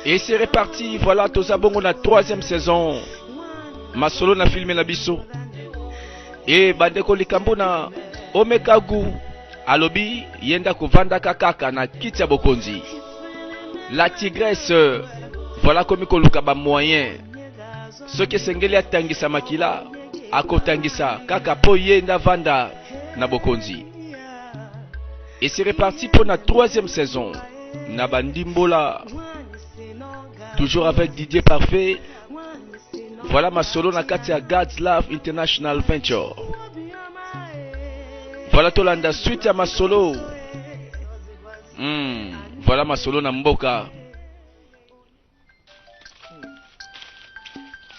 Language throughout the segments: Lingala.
Et c'est reparti, voilà, Tozabongo la 3e saison. Masolo na filmé la biso. Et bandeko likambo na Omekagu alobi yenda kovanda kaka na kiti ya bokonzi. La tigresse, voilà comme koluka ba moyen. Ce qui sengeli atangisa makila akotangisa kaka po yenda vanda na bokonzi. Et c'est reparti pour la 3e saison. Na bandimbola. Toujours avec Didier Parfait. Voilà ma solo na kati ya God's Love International Venture. Voilà Tolanda suite ya ma solo. Voilà ma solo na mboka.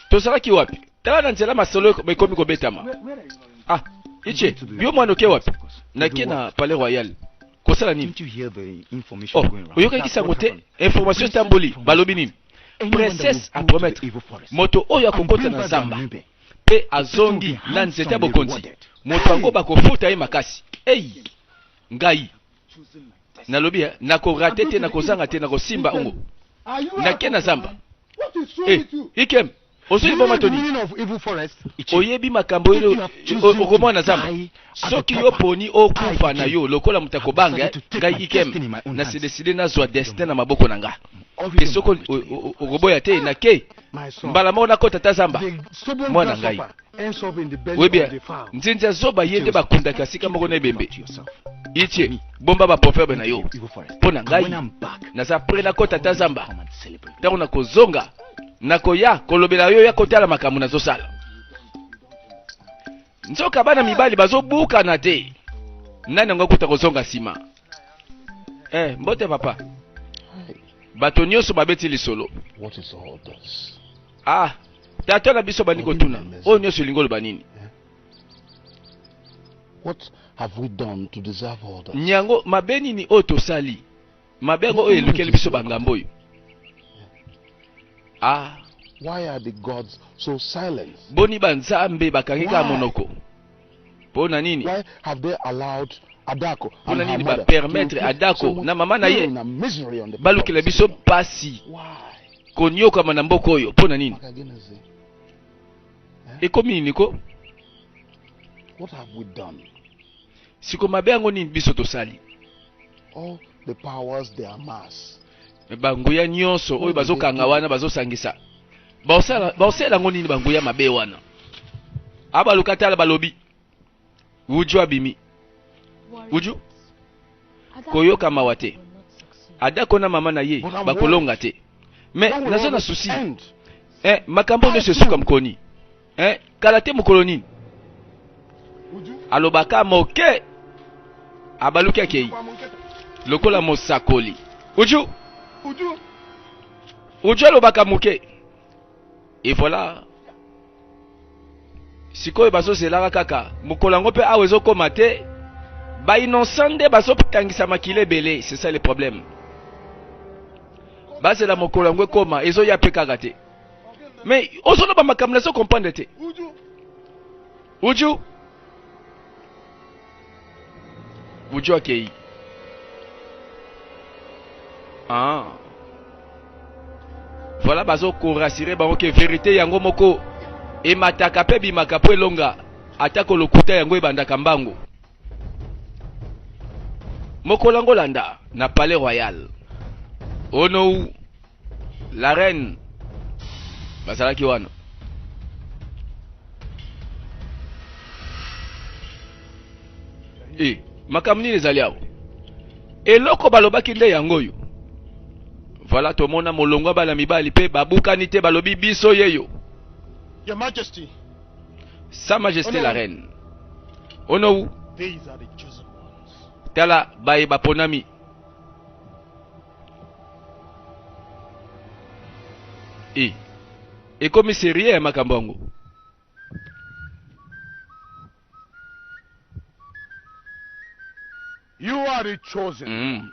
Tosala ki wapi? Tala na nzela ma solo bekomi kobetama. Ah, iche, bio mwana ke wapi? Na kina Palais Royal. Kosala nini? Oh, oyoka kisango te information tamboli balobi nini? Princesse à promettre moto oyo akokota na zamba pe azongi na nzete ya bokonzi moto ango bakofuta ye makasi. Ei ngai nalobi nakorate te nakozanga te nakosimba ongo nake na zamba. Ikem osuli boma toni oyebi makambo oyo okomona na zamba soki yo poni okufa na yo lokola mutako banga ngai Ikem na se décider na zwa destin na maboko na nga. Et soko okoboya te na ke mbala moko nakota ta zamba mwana ngai webia nzinza zoba yende bakundaka sika moko na ebembe itie bomba baprofebe na yo mpo na ngai naza pre nakota ta zamba ntango nakozonga nakoya kolobela yo ya kotala makambo nazosala. Nzoka bana mibali bazobukana te nani yango akuta kozonga nsima. Mbote papa bato nyonso babeti lisolo. What is all this? Tata na biso bani kotuna oyo nyonso lingolo banini. What have we done to deserve all this? Nyango mabeni ni oyo tosali mabengo oyo elukeli biso bangambo oyo. Why are the gods so silent? Boni banzambe bakangika monoko pona nini? Why have they allowed Adako pona nini ba permettre Adako na mama na ye balukela biso pasi konyoka mana mboko oyo pona nini? Ekomi nini ko? What have we done? Siko mabengo nini biso tosali? All the powers they amass. Banguya nyonso oyo bazokanga wana bazosangisa baosala ngo nini banguya mabe wana abalukatala balobi uju abimi uju koyoka mawa te Adako na mama na ye bakolonga te me nazo na susi makambo nyonso esuka mkoni kala te mokolo nini alobaka moke abaluki akei lokola mosakoli uju alobaka moke. Et voilà. Sikoyo bazozelaka kaka mokolo yango mpe awa ezokoma te ba innocent nde bazotangisa makile ebele. C'est ça le problème. Bazela mokolo yango ekoma ezoya mpe kaka te mais ozoloba makambo nazo comprendre te. Uju akei. Voilà bazo ko rassurer bango ke vérité yango moko e mataka pe bimaka po elonga atako lokuta yango ebandaka mbango moko lango landa na Palais Royal ono la reine bazalaki wana makambo nini ezali awo eloko balobaki nde yango yo. Voilà tomona molongo bala mibali pe babukani te balobi biso yeyo. Your Majesty. Sa Majesté la reine. Ono These are the chosen ones. Tala bae baponami. Ekomi sérieux ya makambongo. You are the chosen.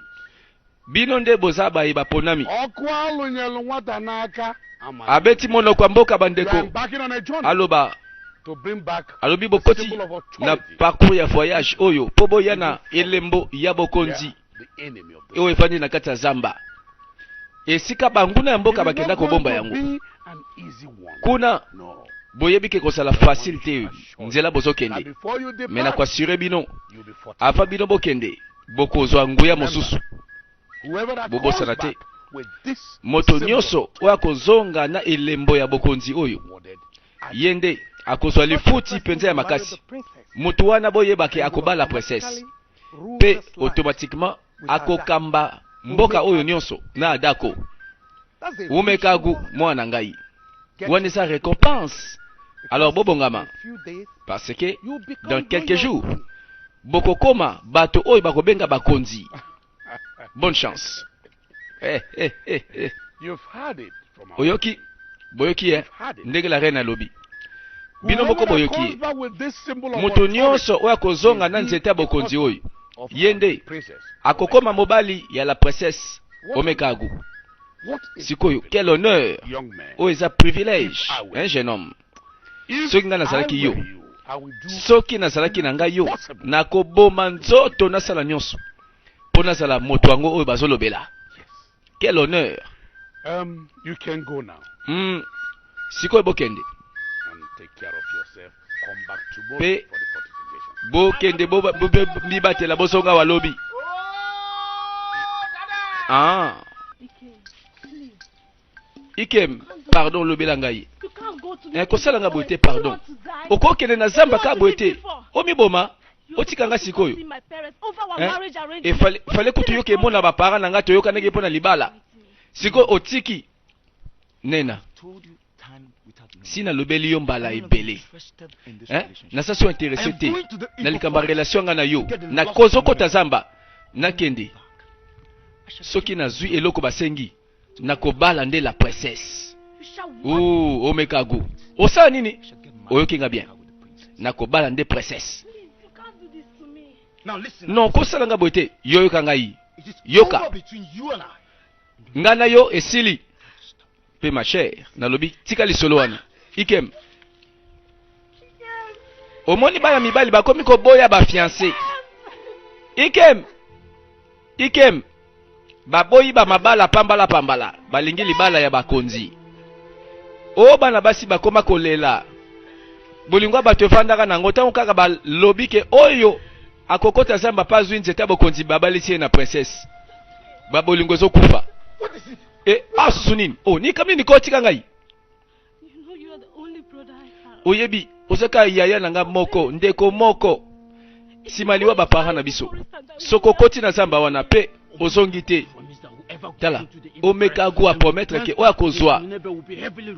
Bino nde boza bae baponami. Okwa lunyelu nwata n'aka. Abeti mono kwa mboka bandeko. Aloba to bring back alobi bokoti na parcours ya voyage oyo pobo yana elembo ya bokonzi. Ewe fani na kati ya zamba. esika banguna ya mboka bakenda kobomba yango kuna boyebi ke kosala facile te nzela bozokende me na kwasure bino afa bino bokende bokozwa nguya mosusu bobosana te moto nyonso oyo akozonga na elembo ya bokonzi oyo ye nde akozwa lifuti mpenza ya makasi moto wana boyebake akobala princesse pe automatiquement akokamba mboka oyo nyonso na adako umekagu mwana ngai wana eza récompense. Alors bobongama parce que dans quelques jours bokokoma bato oyo bakobenga bakonzi. Bonne chance. Oyoki boyoki ndenge la reine alobi bino boko boyoki moto nyonso oyo akozonga na nzete ya bokonzi oyo yende akokoma mobali ya la princesse Omekagu. Sikoyo quel honneur oyo eza privilège un jeune homme. Soki nga nazalaki yo soki nazalaki na ngai yo nakoboma nzoto nasala nyonso mpo nazala moto yango oyo bazolobela. Quel honneur. You can go now. Sikoyo bokende And take care of yourself. Come back tomorrow Pe- for the fortification. bokende bibatela bosonga walobi. Ah Ikem pardon lobela ngai kosala nga boye te pardon okokende na zamba ka boye te omiboma otika nga sikoyo fale kutu yoke mona bapara na nga toyokanaki mpo na libala sikoyo otiki nena si nalobeli yo mbala ebele nasasi ointeresse te na likambo ya relation nga na yo nakozokota zamba nakende soki nazwi eloko basengi nakobala nde la princesse. Omekagu osala nini oyoki nga bien nakobala nde princesse. Non kosala nga boye te yoyoka ngai yoka nga na yo esili pe ma chère nalobi tika lisolo wana Ikem omoni baya mibali bakomi koboya bafiancé Ikem baboyi ba mabala pambala balingi libala ya bakonzi o bana basi bakoma kolela bolingwa bato efandaka nango ntango kaka balobi ke oyo akokota zamba pazwi nzeta bokonzi babalisi na princesse babolingo ezokufa susu nini nikamini nikotika ngai oyebi ozaka yaya nanga moko ndeko moko simaliwa bapara na biso sokokoti na zamba wana pe ozongi te tala Omekagu a promettre ke oya kozwa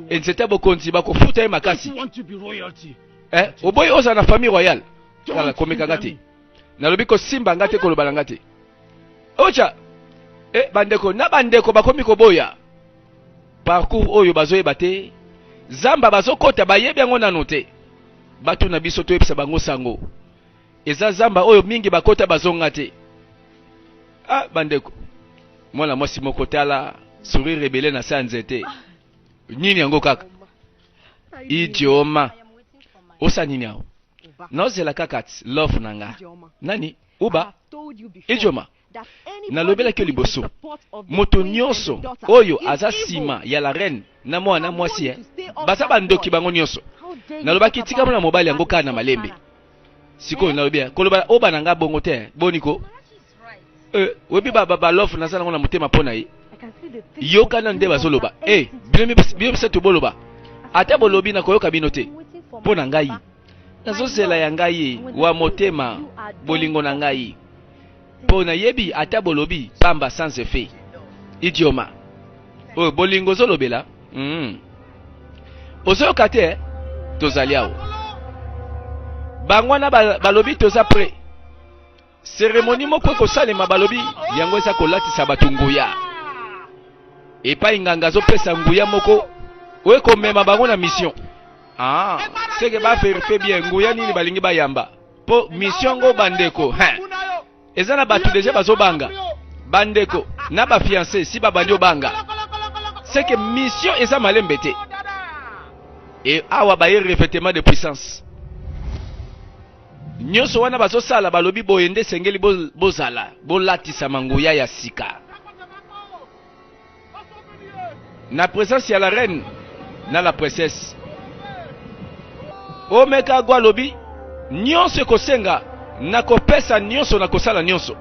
nzete bokonzi bakofuta ye makasi oboyi oza na famille royale tala komekanga te nalobi kosimba nga te koloba na nga te ocha bandeko na bandeko bakomi koboya parcours oyo bazoyeba te zamba bazokota bayebi yango nano te bato na biso toyebisa bango sango eza zamba oyo mingi bakota bazonga te bandeko mwana mwasi moko tala sourire ebele na sa nzete nini yango kaka idioma osa nini aho nozela kaka love nanga nani uba idioma nalobelaki yo liboso moto nyonso oyo aza nsima ya la reine na mwana mwasi baza bandoki bango nyonso nalobaki tika mwana mobali yango kaka na malembe sikoyo nalobi koloba oba na nga bongo te boniko webi balofu naza nango na motema mpo na ye yokana nde bazoloba bino bisa toboloba ata bolobi nakoyoka bino te mpo na ngai nazozela ya ngai wa motema bolingo na ngai mpo nayebi ata bolobi pamba sans effet idioma oyo bolingo ozolobela ozoyoka te tozali awo bango wana balobi toza pre cérémonie moko ekosalema balobi yango eza kolatisa bato nguya epai nganga azopesa nguya moko oyo ekomema bango na mission seke baverifie bien nguya nini balingi bayamba mpo mission ngo bandeko eza na bato deja bazobanga bandeko na bafiancé si babandi obanga seke mission eza malembe te awa baye revêtement de puissance nyonso wana bazosala balobi boye nde sengeli bozala bolatisa manguya ya sika na présence ya la reine na la princesse. Omeka gwa lobi nyonso kosenga na kopesa nyonso na kosala nyonso.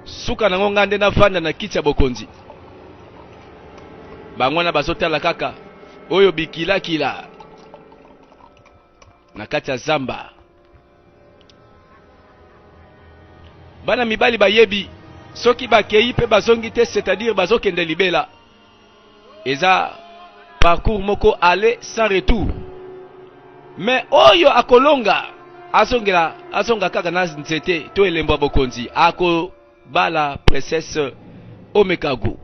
Suka na ngonga nde na vanda na kiti ya bokonzi. Bangwana bazotala kaka oyo bikila kila na kati ya zamba. Bana mibali bayebi soki bakei pe bazongi te, c'est-à-dire bazokende libela. Eza parcours moko aller sans retour. Mais oyo akolonga azonga kaka na nzete to elembo bokonzi ako bala princesse Omekago.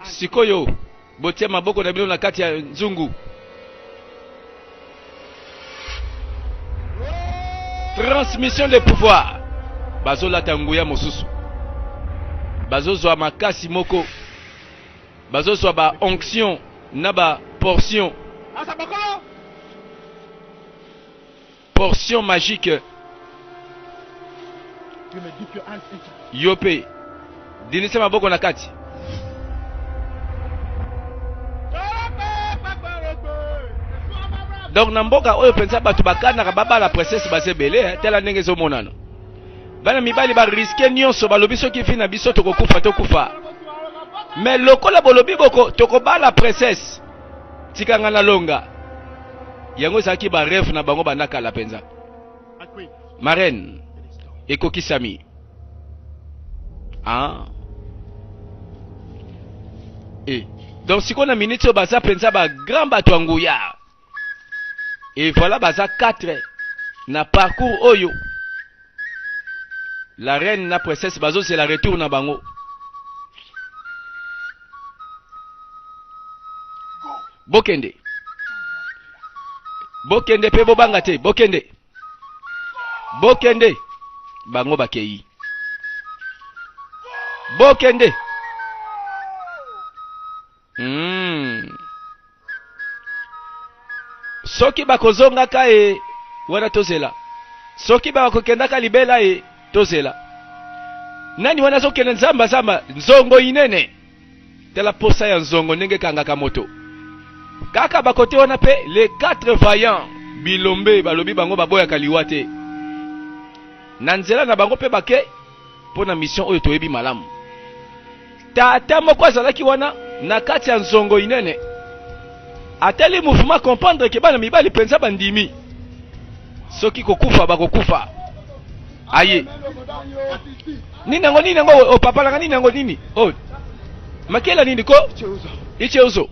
Sikoyo botia maboko na bino na kati ya nzungu. Transmission de pouvoir. Bazola tanguya mosusu. Bazozwa makasi moko. Bazozwa ba onction na ba portion. Portion magique. Yope. Dinise maboko na kati. Donc namboka oyo pensa batu bakana baba la princesse basebele tela ndenge zo monana. Bana mibali ba risquer nyonso balobi soki fina biso tokokufa tokufa. Mais lokola bolobi boko tokoba la princesse tikanga na longa. Yango zaki ba rêve na bango banaka la penza. Marraine ekokisami. Ah. Et donc si qu'on a minute baza pensa ba grand bato nguya. Et voilà baza 4 na parcours oyo. La reine na princesse bazo c'est la retour na bango. Bokende. Bokende pe bobanga te, bokende. Bokende. Bango bakei. Bokende. Soki bakozonga ka wana tozela. Soki bakokenda ka libela tozela. Nani wana zokende nzamba zamba nzongo inene. Tela posa ya nzongo ndenge kangaka moto. Kaka bakote wana pe les 4 vaillants bilombe balobi bango baboya kaliwa te. Na nzela na bango pe bake pona mission oyo toyebi malamu. Tata moko azalaki wana na kati ya nzongo inene. Ateli mouvement comprendre que bana mibali pensa bandimi. Soki kokufa bakokufa. Aye. Nini ngo o papa la nini ngo nini? Oh. Makela nini ko? Icheuzo.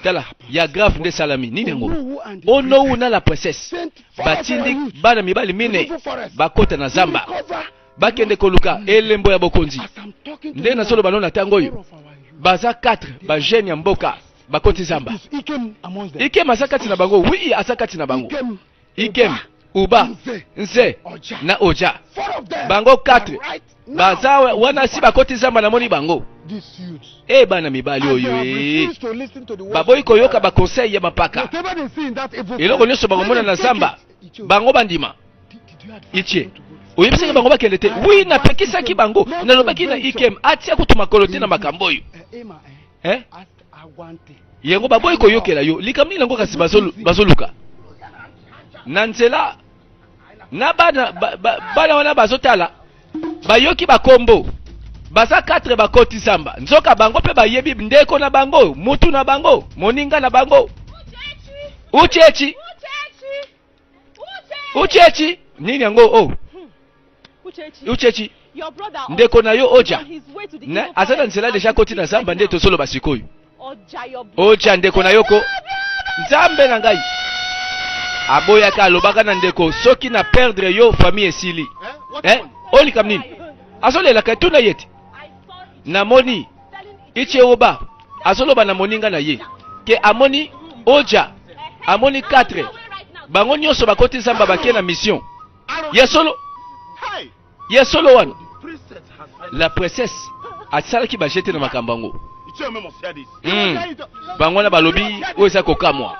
Tala ya grave de salami nini ngo. Ono una la princesse. Batindi bana mibali mine bakota na zamba. Bakende koluka elembo ya bokonzi. Nde na solo balona tango yo. Baza 4 ba jeune ya mboka. Bakoti zamba. Ikem asakati na bango. Oui, asakati na bango. Ikem, Uba, Nze, na Oja. Bango 4. Baza wana si bakoti zamba na moni bango. Bana mibali oyo. Baboyi koyoka ba conseil ya mapaka. Eloko nyonso bango mona na zamba. Bango bandima. Iche. Oyebisaka bango bakende te. Oui, na pekisaki bango. Na lobaki na Ikem atia kutuma koloti na makambo yo. Yengo baboyi koyokela yo likamni nango kasi bazoluka nanzela na bana wana bazotala bayoki bakombo baza 4 bakoti zamba nzoka bango pe bayebi ndeko na bango mutu na bango moninga na bango uchechi nini yango oh uchechi ndeko na yo Oja na azana nzela deja koti na zamba nde tosolo basikoyo Oja ndeko na yoko Nzambe na ngai aboya ka lobaka na ndeko soki na perdre yo famille esili oli kam nini azolela ka tuna yeti namoni iche oba azoloba na moninga na ye ke amoni oja amoni 4 bango nyonso bakoti zamba bakie na mission yesolo wana la princesse asalaki bajete na makambo yango bango na balobi oyo eza kokamwa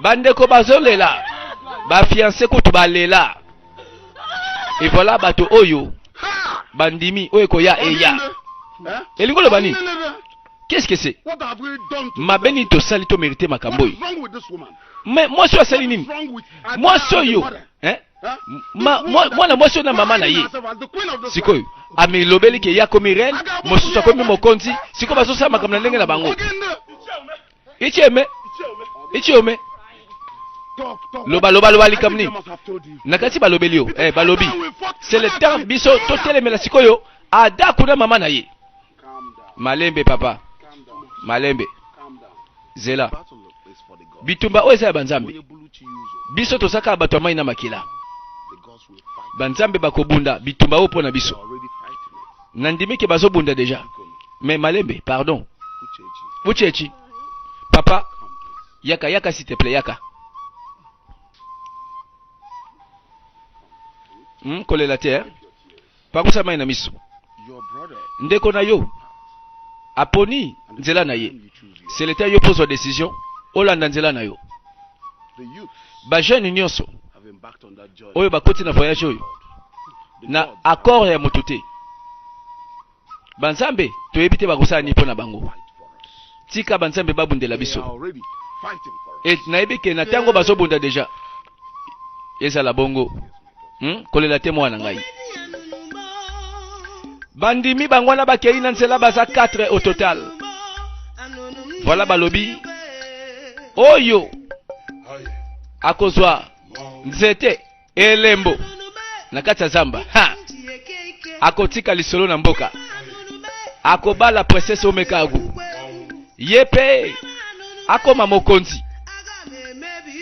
bandeko bazolela bafiance kutu balela et voilà bato oyo bandimi oyo koya eya elingo loba nini qu'est-ce que c'est mabeni tosali to mérité makambo oyo mais moi so asali nini moi so yo mwana mwasi na mama na ye sikoyo amelobeli ke ya komi reine mosusu akomi mokonzi sikoyo bazosala makambo na ndenge na bango ichiome loba likambo nini nakati balobeli yo balobi c'est le temps biso totelemela sikoyo ada kuna mama na ye malembe papa malembe zela bitumba oyo eza ya banzambe biso tosaka bato ya mai na makila banzambe bakobunda bitumba oyo mpo na biso nandimiki bazobunda deja mais malembe pardon uchechi papa yaka s'il te plaît yaka kolela te pakusa mai na miso ndeko na yo aponi nzela na ye c'est le temps yo pose décision olanda nzela na yo bajeune nyonso oyo bakoti na voyage oyo na accord ya motu te banzambe toyebi te bakosala nini mpo na bango tika banzambe babundela biso et nayebi ke na ntango bazobunda deja ezala bongo kolela te mwana ngai bandimi bango wana bakei na nzela baza 4 au total voilà balobi oyo akozwa nzete elembo na kati ya zamba akotika lisolo na mboka akobala princesse omekagu ye pe akoma mokonzi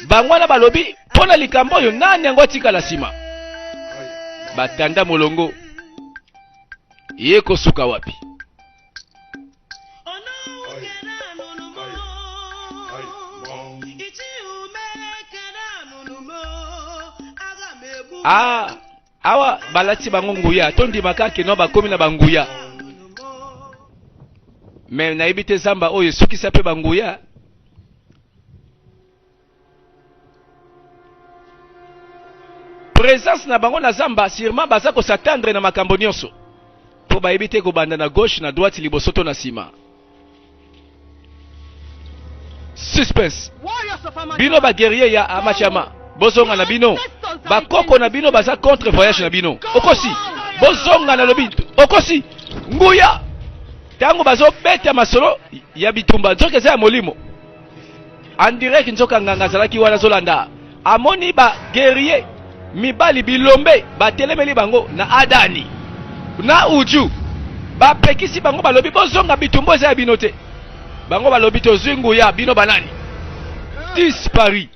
bango wana balobi mpona likambo oyo nani yango atikala nsima batanda molongo ye kosuka wapi awa balati bango nguya tondimaka keno bakomi na banguya me nayebi te zamba oyo esukisa mpe banguya présence na bango na zamba sûrement baza kosatendre na makambo nyonso mpo bayebi te kobanda na gauche na droite liboso to na nsima suspense bino baguerrier ya amachama bozonga na bino bakoko na bino baza contre voyage na bino okosi bozonga na lobi okosi nguya tango bazobeta masolo ya bitumba nzoka eza ya molimo andireki nzoka nganga azalaki wana zolanda amoni baguerrier mibali bilombe batelemeli bango na adani na uju bapekisi bango balobi bozonga bitumba eza ya bino te bango balobi tozwi nguya bino banani dispari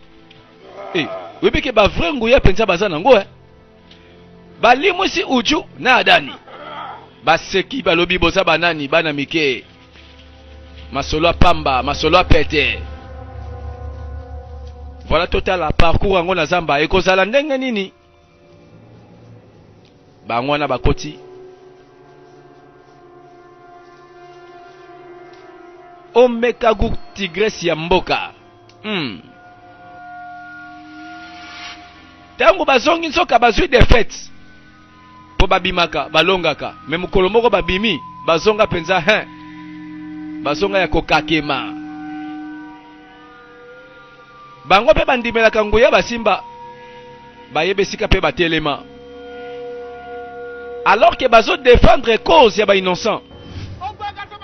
webike ba vrai nguya penza baza nango balimwisi uju na adani baseki balobi boza banani bana mike masolo apamba masolo apete voilà total parcours yango na zamba ekozala ndenge nini bango wana bakoti omekagu tigresse ya mboka tango bazongi nzoka bazwi defete po babimaka balongaka me mokolo moko babimi bazonga penza bazonga ya kokakema bango pe bandimelaka nguya basimba bayebesika pe batelema alors que bazo défendre cause ya ba innocent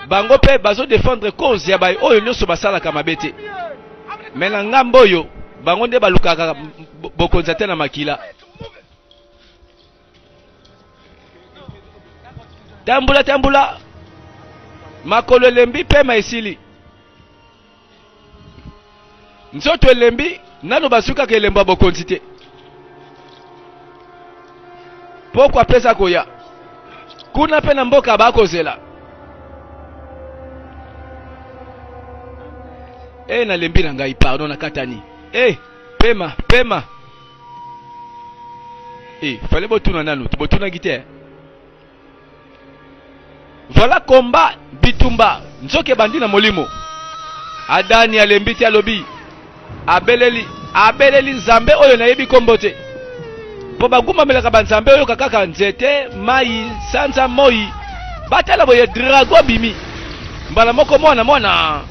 bango pe bazo défendre cause ya ba oyo nyonso basalaka mabete me na ngambo oyo bango nde balukaka bokonza te na makila tambula makolo elembi pe maesili nzoto elembi nano basukaka elembo ya bokonzi te poko apesa koya kuna pe na mboka bakozela na lembi na ngai pardon na katani. Pema. Fallait botuna nanu, botuna gite. Voilà combat bitumba. Nzoke bandi na molimo. Adani alembi ti alobi. Abeleli nzambe oyo na yebi kombote. Po baguma melaka banzambe oyo kaka nzete, mai, sanza moi. Batala boye drago bimi. Mbala moko mwana.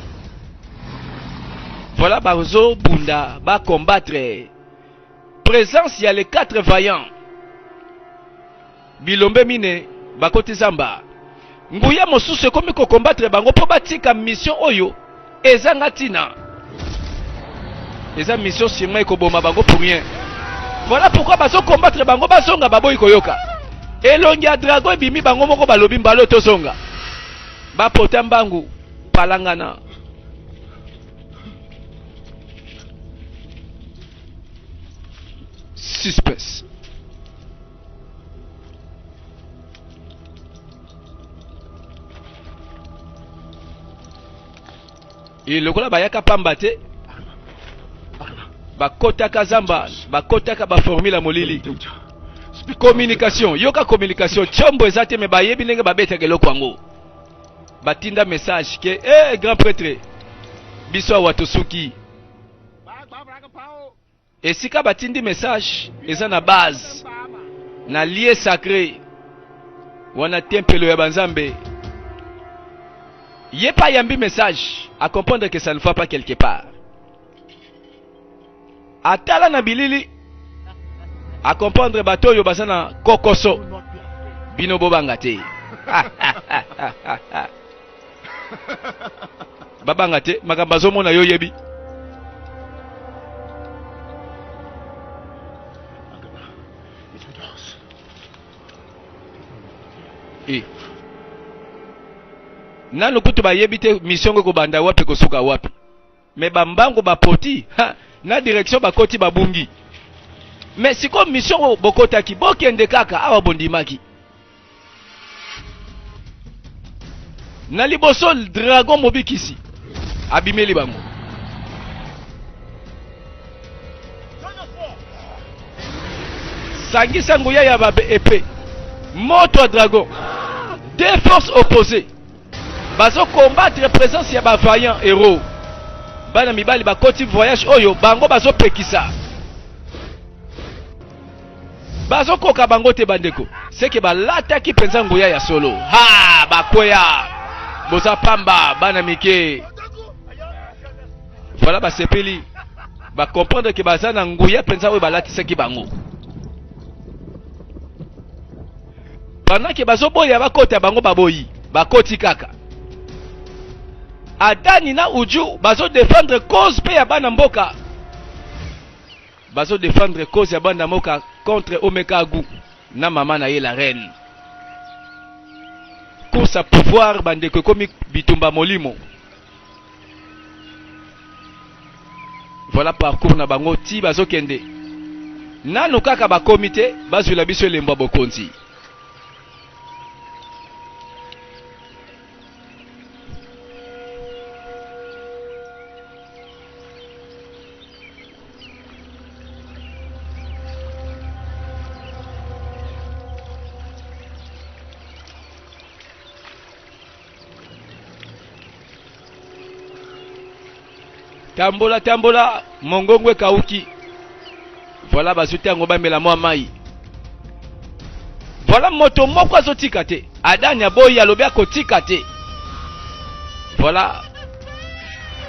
Voilà bazo bunda ba combattre. Présence y a les 4 vaillants. Bilombe mine bakoti zamba. Nguya mosusu komi ko combattre bango po batika mission oyo ezanga tina. Eza mission sima ko boma bango pour rien. Voilà pourquoi bazo combattre bango bazonga baboyi koyoka. Elongi ya drago ebimi bango moko balobi mbalo tozonga. Ba pota mbangu palangana. Suspense. Et le kola bayaka pambate. Bakotaka zamba, bakotaka ba formule molili. Communication, yoka communication. Chombo ezate me bayebi ndenge babeta keloko yango. Batinda message ke grand prêtre. Biso watosuki. Esika batindi message eza na base na lié sacré wana tempelo ya banzambe. Yé pas yambi message à comprendre que ça ne va pas quelque part. Atala na bilili à comprendre bato yo basana kokoso bino bobanga te. Babanga te makambo azomona yo yebi. Nanu kutu bayebi te mission ko banda wapi kosuka wapi. Me bambango bapoti na direction bakoti babungi. Mais siko mission bokota ki bokende kaka awa bondimaki. Na liboso dragon mobikisi abimeli bango. Sangisa nguya ya babe épée. Moto dragon. Deux forces opposées. Bazo combattre présence ya ba vaillant héros. Bana mibali bakoti voyage oyo bango bazo pekisa. Bazo koka bango te bandeko. C'est que balata ki penza nguya ya solo. Ha bakoya. Boza pamba bana mike. Voilà ba sepeli. Ba comprendre que bazana nguya penza oyo balati seki bango. Pendant que bazo boya bakota bango baboyi. Bakoti kaka. Adani na uju bazo défendre cause pe ya bana mboka. Bazo défendre cause ya bana mboka contre Omekagu na mama na ye la reine. Course à pouvoir bandeko komi bitumba molimo. Voilà parcours na bango ti bazo kende. Nanu kaka ba comité bazo la biso lemba bokonzi. Tambola, mongongwe kauki. Voilà bazuti yango bamela mwa mai. Voilà moto moko azotika te. Adani aboyi alobi akotika te. Voilà.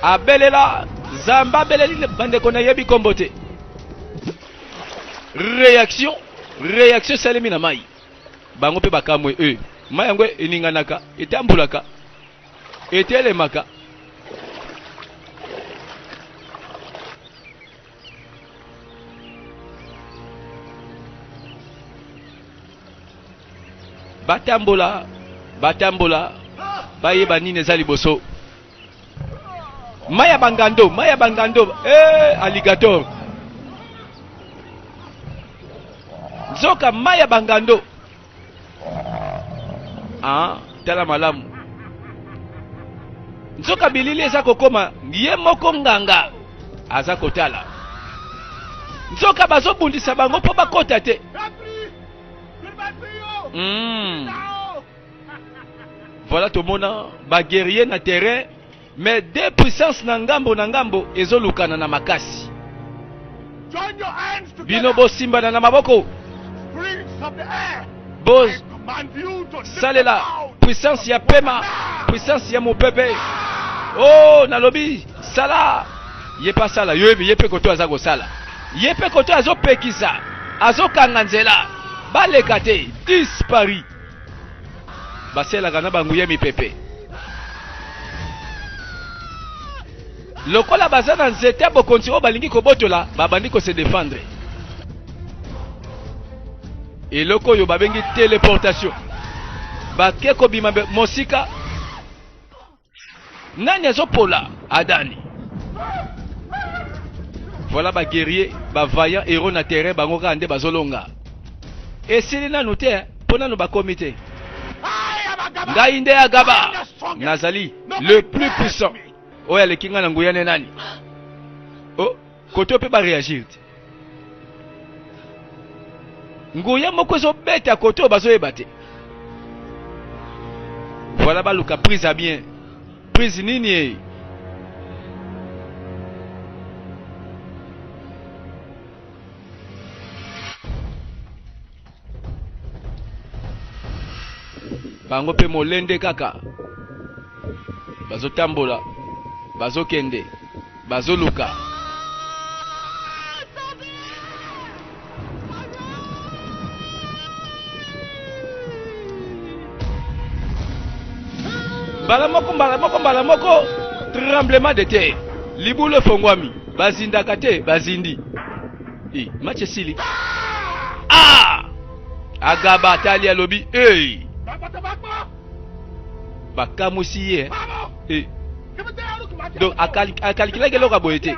Abelela zamba beleli bandeko na yebi kombo te. Réaction salemi na mai. Bango pe bakamwe mai yango eninganaka, etambulaka. Etelemaka. Batambola bayeba nini eza liboso. Maya bangando alligator. Zoka maya bangando. Tala malamu. nzoka bilili eza kokoma ye moko nganga aza kotala nzoka bazobundisa bango mpo bakota te. Voilà tomona baguerrier na terrain mais deux puissances na ngambo ezolukana na makasi. Bino bosimbana na maboko boz salela puissance ya pema puissance ya mopepe. Oh nalobi sala ye pa sala ye pe koto aza kosala ye pe koto azopekisa azokanga nzela baleka te dispari baselaka na banguye mipepe lokola baza na nzete bokonzi oyo balingi kobotola babandi kose défendre. Eloko oyo babengi téléportation bake kobima mosika nani azopola Adani. Voilà ba guerrier ba vaillant héros na terrain bango ka nde bazolonga esili nanu te mpo nanu bakomi te. Ngai nde Agaba nazali le plus puissant oyo aleki nga na nguya ne nani. Oh koto mpe baréagir te nguya moko ezobeta koto oyo bazoyeba te. Voilà baluka prise à bien prise nini bango pe molende kaka bazotambola bazokende bazoluka. mbala moko tremblement de terre libulo fongwami bazindaka te bazindi match esili. Agaba atali alobi bakamusi ye donc akalikilaki eloko aboye te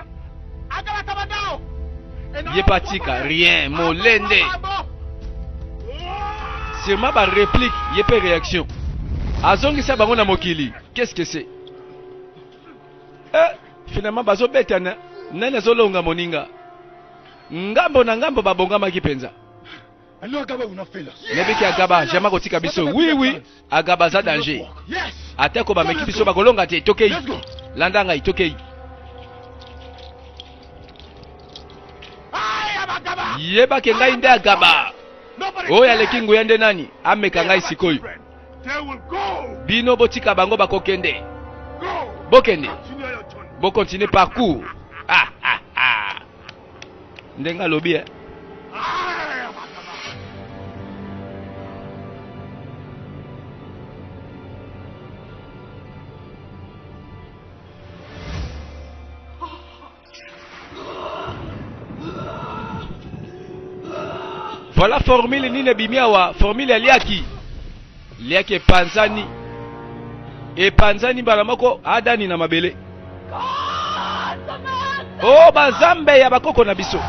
ye patika rien molende sûrement ba réplique ye pe réaction azongisa bango na mokili. Qu'est-ce que c'est? Finalement bazobetana nani azolonga moninga ngambo na ngambo babongamaki penza. Nebiki Agaba jama kotika biso. Oui Agaba za danger atako bameki biso bakolonga te tokei landanga itokei yeba ke ngai nde Agaba oyo aleki nguya nde nani ameka ngai sikoyo. Bino botika bango bakokende bokende bokontinue parcours. Ndenga lobi Voilà formule nini bimiawa formule aliaki epanzani bala moko Adani na mabele. Oh bazambe ya bakoko na biso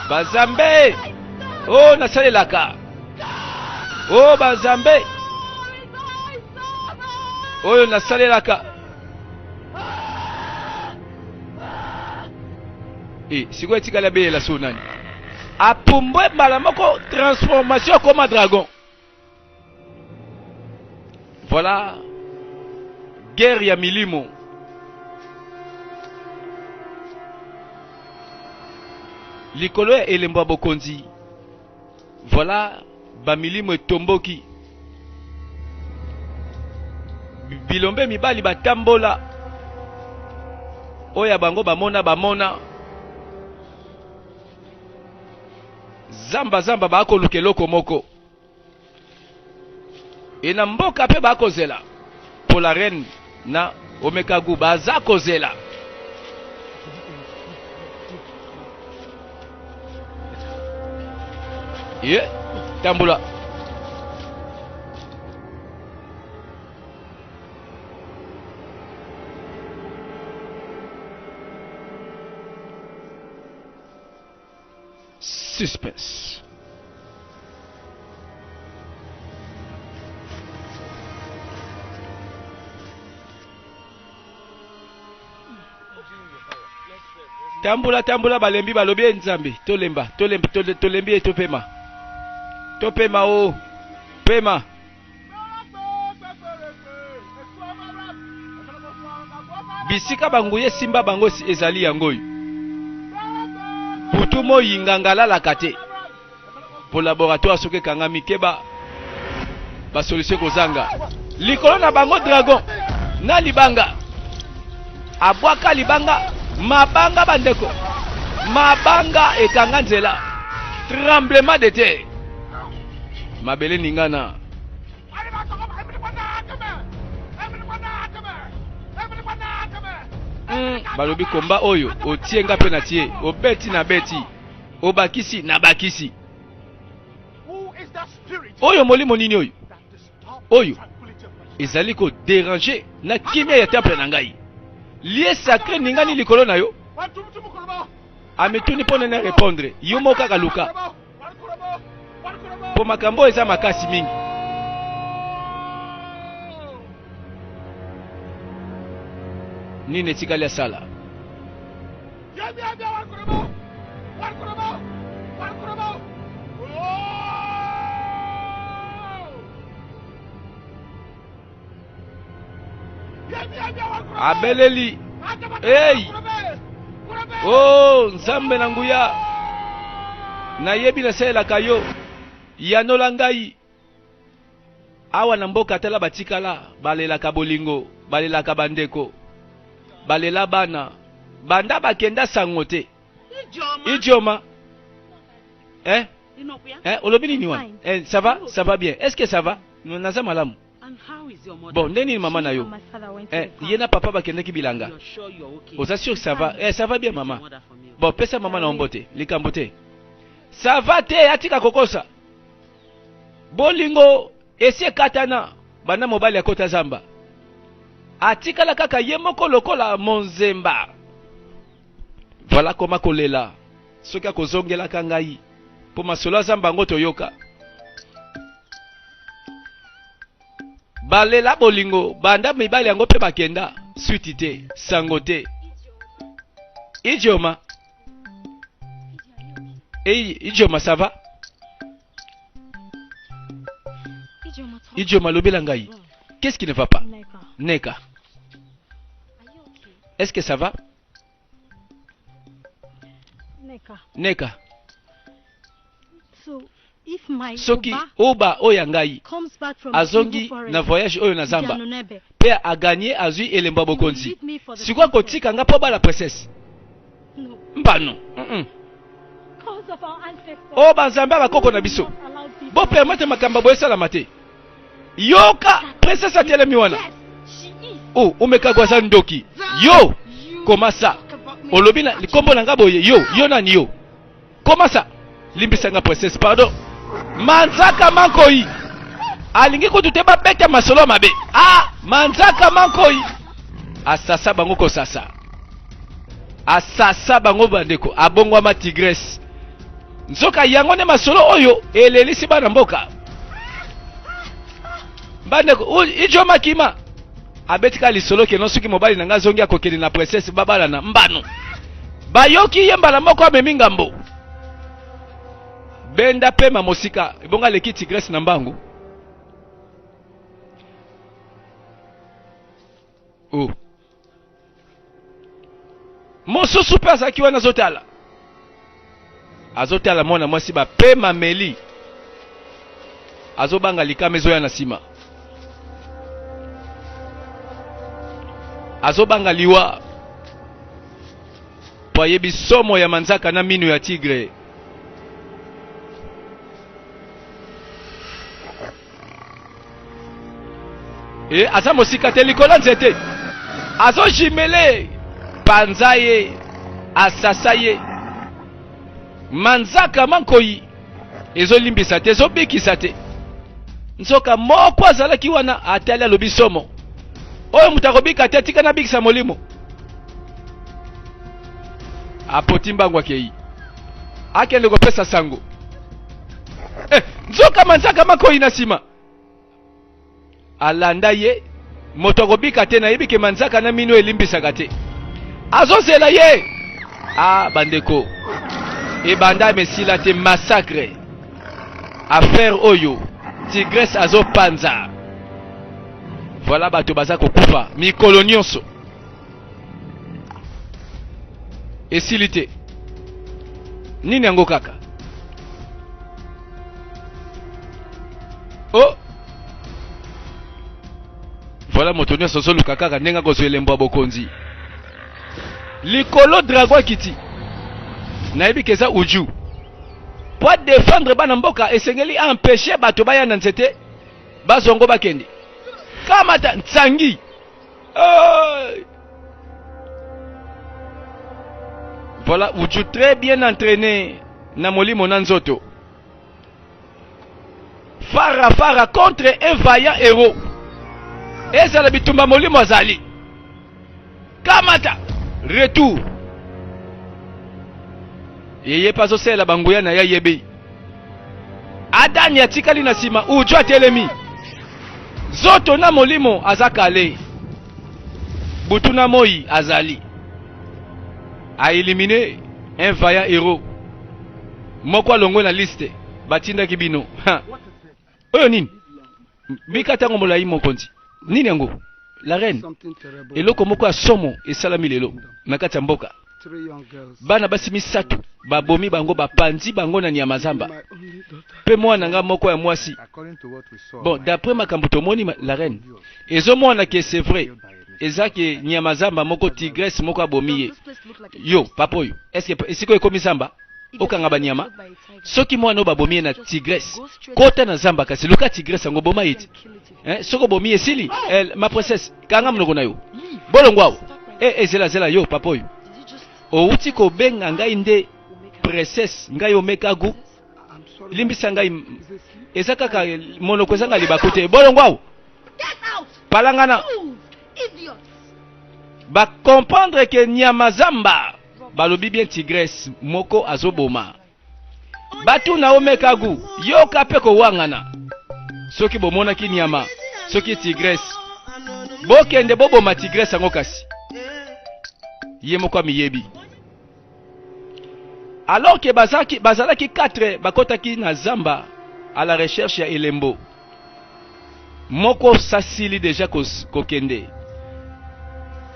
bazambe oh nasalelaka oh bazambe oyo nasalelaka siko etikala belela so nani apumbwe bala moko transformation comme dragon. Voilà guerre ya milimo. Likolo ya elembo bokonzi. Voilà ba milimo etomboki. Bilombe mibali batambola. Oya bango bamona. Zamba bako lukeloko moko. Et na mboka pe bakozela pour la reine na Omekagu baza kozela. Tambula. Suspense. Tambula tambula balembi balobi nzambe. Tolemba tolembi topema. Topema o. Pema. Bisika banguye simba bango ezali yangoy. Putumo yingangala la kate. Pour laboratoire soke kangami keba. Ba solution kozanga. Likolo na bango dragon. Na libanga. Abwaka libanga. Mabanga bandeko. Mabanga ekanga nzela. Tremblement de terre. Mabele ningana. Balobi komba oyo otienga pe na tie obeti na beti obakisi na bakisi oyo molimo nini oyo oyo ezali ko déranger na kimia ya temple na ngai lié sacré ningani likolo na yo ametuni pona na répondre yo moka kaluka po makambo eza makasi mingi. Nini tikali sala abeleli hey oh nzambe na nguya na yebi na sela kayo yanola ngai awa na mboka tala batikala balela kabolingo balela kabandeko balela bana banda bakenda sangote idioma olobi nini wana ça va bien, est-ce que ça va naza malamu bon ndeni maman na yo yena papa bakenda ki bilanga oza sûr que ça va ça va bien maman bon pesa maman na ombote likambote ça va te atika kokosa bolingo esi katana bana mobali ya kota zamba atikala kaka ye moko lokola monzemba. Voilà comment kolela soki akozongela kangai po masolo zamba ngo toyoka balela bolingo banda mibali yango pe bakenda suite te sangote idioma idioma ça va idioma lobela ngai qu'est-ce qui ne va pas Neka. Est-ce que ça va? Neka. So, if my Soki oba oyangai azongi na voyage oyo na zamba pe a gagné azui elemba bokonzi sikwa kotika nga po ba la princesse mbano o banzamba bakoko na biso bo permettre makamba boye sala mate yoka princesse atelemi wana oh umekagwa za ndoki yo koma sa olobi na likombo na ngaboye yo nani yo koma sa limbisa nga princesse pardon manzaka mankoi alingi kututeba beta masolo mabe manzaka mankoi asasa bango ko sasa asasa bango bandeko abongwa ma tigresse nzoka yango ne masolo oyo elelisi bana mboka bandeko ijo makima abetika lisolo ke no suki mobali nanga zongi akokeli na princesse babala na mbano bayoki yembala moko amemi ngambo benda pema mosika ibonga leki tigresse na mbangu mosusu pe azaki wana azotala mwana mwasi bapema meli azobanga likama ezoya na nsima azobanga liwa po ayebi somo ya manzaka na minu ya tigre aza mosika te likolo nzete azojimele panza ye asasa ye manzaka mankoi ezolimbisa te ezobikisa te nzoka moko azalaki wana atali alobi somo oyo mutu akobika te atika na bikisa molimo apoti mbangu akei akende kopesa sango nzoka manzaka mankoi na nsima alanda ye moto akobika te nayebi ke manzaka na mino elimbisaka te azozela ye Ah bandeko. Et banda mesila te massacre. Affaire oyo. Tigresse azo panza. Voilà bato baza kokufa. Mikolo nyonso. Esilite. Nini yango kaka? Oh! Voilà moto nyonso soluka kaka ndenga kozwa elembo ya bokonzi. Likolo dragon kiti. Nayebi keza uju. Pour défendre bana mboka esengeli empêcher bato baya na nzete bazongo bakende. Kamata Ntsangi. Voilà, uju très bien entraîné na molimo na nzoto. Fara contre un vaillant héros. Ezala bitumba molimo azali. Kamata retour. Yeye pazo sela banguya na ya yebe. Adani atikali na sima uju atelemi. Zoto na molimo azakale. Butuna moi azali. A éliminé un vaillant héros. Moko longo na liste batinda kibino. Oyo nini? Bikata ngombola yi mokonzi. Nini yango? La reine. Eloko moko ya somo esalami lelo na kati ya mboka. Bana basi misatu babomi bango bapanzi bango na nyama zamba. Pe mwana nga moko ya mwasi. Bon, d'après makambo tomoni la reine. Ezo mwana ke c'est vrai. Ezaki nyama zamba moko tigresse moko abomiye. Yo, papoyo. Est-ce que siko ekomi zamba? Okanga banyama. Soki mwana babomiye na tigresse. Kota na zamba kasi luka tigresse ngo boma yiti. Soko bomiye sili. Ma princesse, kanga mnoko na yo. Bolongwao. Zela yo papoyo. Outi ko benga ngai nde princesse ngai omekagu. Limbisa ngai ezaka ka monoko zanga libakote. Bolongwao. Palangana. Ba comprendre que Nyamazamba balobi bien tigresse moko azoboma. Batu na omekagu yo kape ko wangana. Soki bomona ki nyama, soki tigresse. Bokende boboma tigresse ngo kasi. Ye moko miyebi. Alors que bazalaki 4 bakotaki na zamba à la recherche ya elembo. Moko sasili déjà kokende.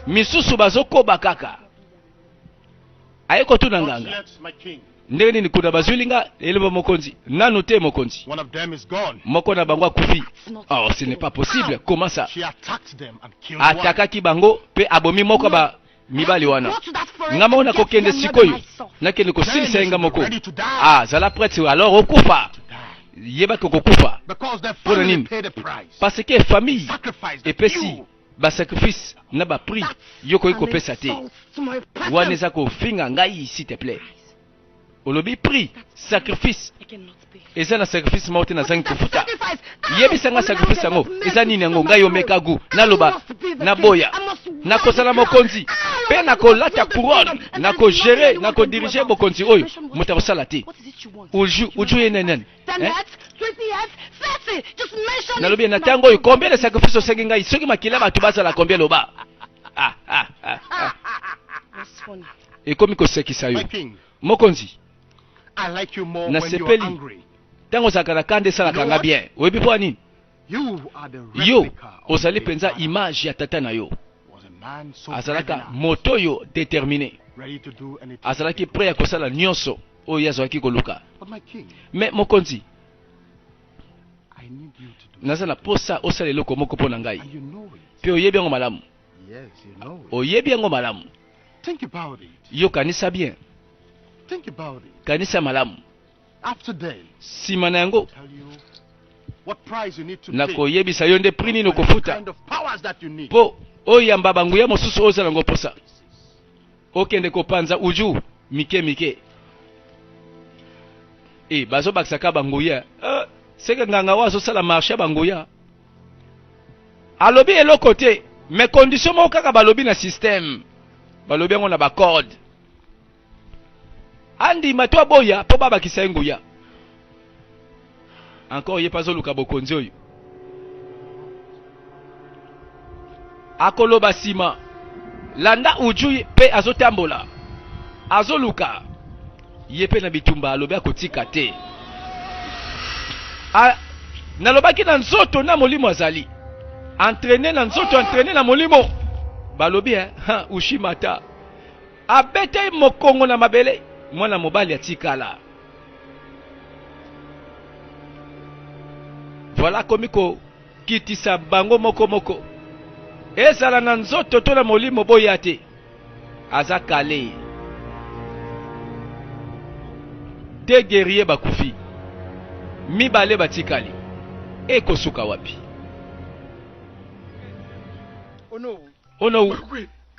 Misusu bazoko bakaka. Ayeko tuna nganga. Ndenge nini kuna bazulinga elembo mokonzi. Nanu te mokonzi. Moko na bango kufi. Oh, ce n'est pas possible. Comment ça? Atakaki bango pe abomi moko ba mibali wana. Ngama ona kokende sikoyo. Nakende ko silisa nga moko. Ah, zala prêtre alors okufa. Yeba ko kokufa. Pour nini? Parce que famille epesi ba sacrifice na ba prix yoko iko pesa te. Waneza ko finga ngai s'il te plaît. Olobi prix sacrifice. Eza na sacrifice mauti na zangi kufuta. Yebi sanga sacrifice ngo. Eza nini ngo ngai omekagu na loba na boya. Na kosala mokonzi. Pe na ko lata couronne, na ko gérer, na ko diriger mokonzi oyo. Mutabosala te. Uju yenenen. Na lobi na tango oyo combien de sacrifices osengi ngai soki makila batu bazala combien loba. Ekomi ko sekisa yo. Mokonzi. I like you more na when you are sepeli angry. Tango zakana kande sala kanga bien. Webi po nini? You are the Yo replica of ozali the penza father. image ya tata na yo. Was a man so Azalaka pregnant, moto yo déterminé. ready to do anything. Azalaki prêt à kosala nyonso oyo yazwaki koluka. But my king, Mais mokonzi, I need you to do nazala posa osala eloko moko pona ngai. and you know it. Pe oyebi yango malamu. Yes, you know it. Oyebi yango malamu. Think about it. Yo kanisa bien. Think about it. Kanisa malamu. After day, Sima na yango tell you what price you need to na pay. koyebisa yo nde prix nini for the okofuta. kind of powers that you need. Po oyamba bangu ya mosusu ozala ngo posa. Okende kopanza uju mike. Bazo bakisaka banguya. Seke nganga wazo sala marché banguya. Alobi eloko te, mais condition mo kaka balobi na système. Balobi ngo na ba code. Andi matwa boya po baba kisenguya. Encore ye pazo luka bokonzi oyo. Akoloba sima. Landa uju pe azotambola. azoluka yepe na bitumba alobi akotika te. Nalobaki na nzoto na molimo azali entraîner na nzoto, entraîner na molimo balobi ushimata abete mokongo na mabele mwana mobali atikala. Voilà komiko kitisa bango moko moko ezala na nzoto to na molimo boya te aza kale. De guerrier bakufi mibale batikali ekosuka wapi? Ono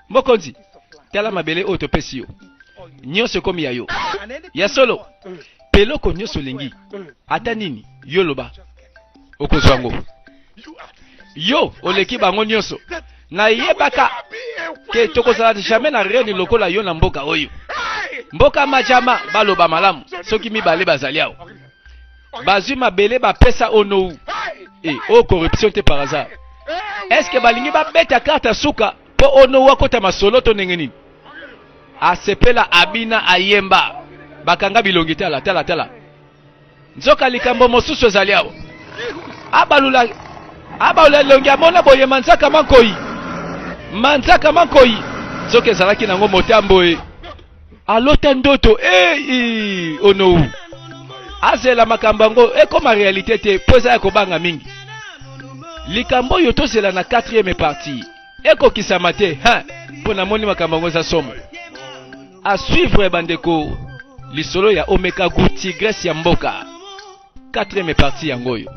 mokonzi tala mabele oyo topesi yo nyonso ekomi ya yo ya solo peloko nyonso lengi ata nini yo loba okozwa ngo yo oleki bango nyonso na yebaka ke tokozala jamais na reni lokola yo na mboka oyo. Mboka majama baloba malamu soki mibale bazali awo bazwi mabele bapesa ono o corruption te par hasard. Est-ce que balingi babeta carte suka po ono wakota masolo to ndenge nini? Asepela abina ayemba bakanga bilongi tala tala tala nzoka likambo mosusu ezali awo abalula longi amona boye manzaka mankoi soki ezalaki nango motambo alota ndoto ono azela makambo yango ekoma réalité te po eza ya kobanga mingi. Likambo oyo tozela na 4e partie ekokisama te mpo namoni makambo yango eza somo a suivre bandeko lisolo ya Omeka Gu Tigresse ya mboka 4e partie yango oyo.